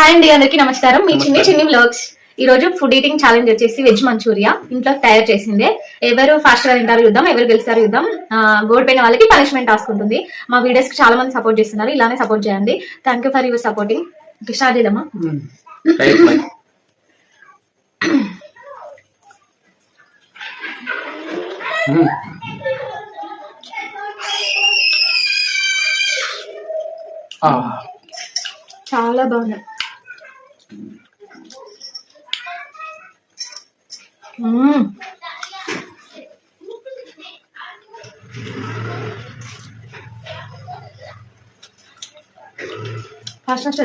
Hi అండి, అందరికీ నమస్కారం. మీ చిన్ని చిన్ని వ్లాగ్స్. ఈ రోజు ఫుడ్ ఈటింగ్ ఛాలెంజ్ వచ్చేసి వెజ్ మంచూరియా ఇంట్లో తయారు చేసిందే. ఎవరు ఫాస్ట్ గా తింటారు చూద్దాం, ఎవరు గెలుస్తారు చూద్దాం. ఓడిపోయిన వాళ్ళకి పనిష్మెంట్ టాస్క్ ఉంటుంది. మా వీడియోస్ కి చాలా మంది సపోర్ట్ చేస్తున్నారు, ఇలానే సపోర్ట్ చేయండి. Thank you for your supporting. Start చేద్దామా? చాలా బాగున్నాయి. ఫాస్ట్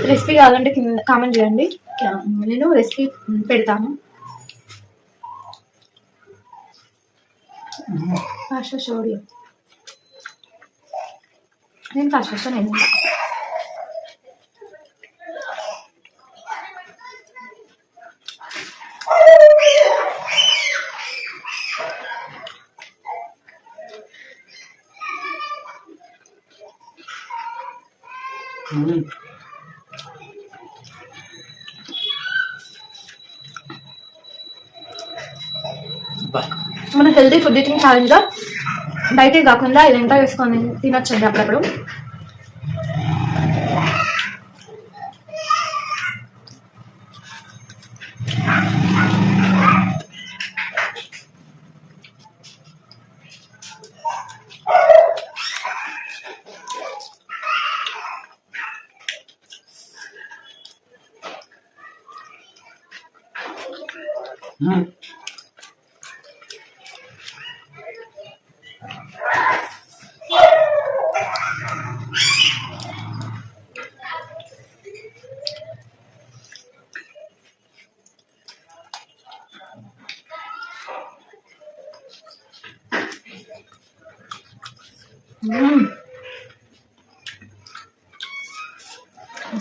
రెసిపీ కావాలంటే కామెంట్ చేయండి, నేను రెసిపీ పెడతాను. ఫాస్ట్ స్టోడియో నేను ఫాస్ట్ నేను మన హెల్తీ ఫుడ్ ఈటింగ్ ఛాలెంజ్ లో బయట కాకుండా ఇదంతా వేసుకొని తినొచ్చండి అప్పుడప్పుడు.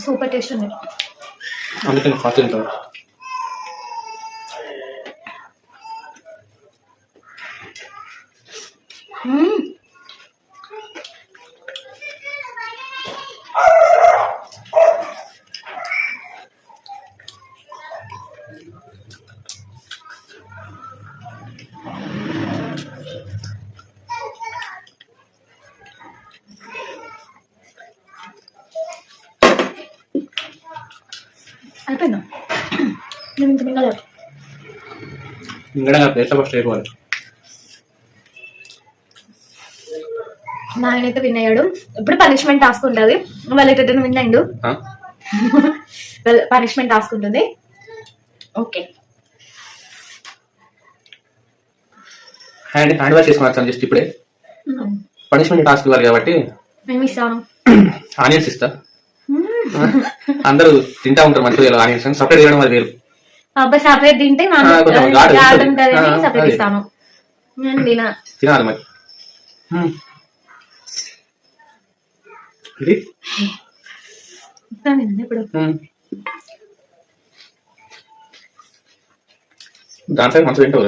సూపర్ టేస్ట్ ఉంది. అయిపోయిందా? నేను ఇంత మింగలేదు. నాయనైతే విన్ అయ్యాడు. ఇప్పుడు పనిష్మెంట్ టాస్క్ ఉంటుంది. వాళ్ళ విన్ అయిండు, పనిష్మెంట్ టాస్క్ ఉంటుంది. ఓకే, హ్యాండ్ వాష్ చేసుకున్నాను జస్ట్ ఇప్పుడే. పనిష్మెంట్ టాస్క్ ఇవ్వాలి కాబట్టి మేము ఇస్తాను. ఆనియన్స్ ఇస్తా. అందరూ తింటా ఉంటారు మంచిగా ఆనియన్స్, సపరేట్ చేయడం అది వేరు. సపరేట్ తింటే సపరేట్ ఇస్తాను. తినాలి మరి. ఇప్పుడు దాంట్లో మంచిగా తింటావు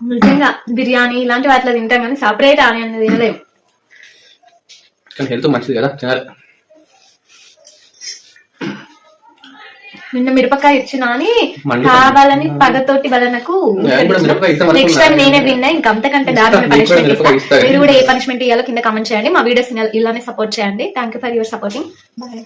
నిజంగా బిర్యానీ ఇలాంటి వాటిలో తింటాం కానీ సపరేట్ ఆనియన్ తినలేము. హెల్త్ మంచిది కదా తినాలి. నిన్న మిరపకాయ ఇచ్చినా అని కావాలని పగతోటి వలనకు నెక్స్ట్ టైం నేనే విన్నా. ఇంకా అంతకంటే దారుణ పనిష్మెంట్ ఇస్తా. మీరు కూడా ఏ పనిష్మెంట్ ఇవ్వాలో కింద కామెంట్ చేయండి. మా వీడియోస్ ఇలానే సపోర్ట్ చేయండి. Thank you for your supporting. Bye.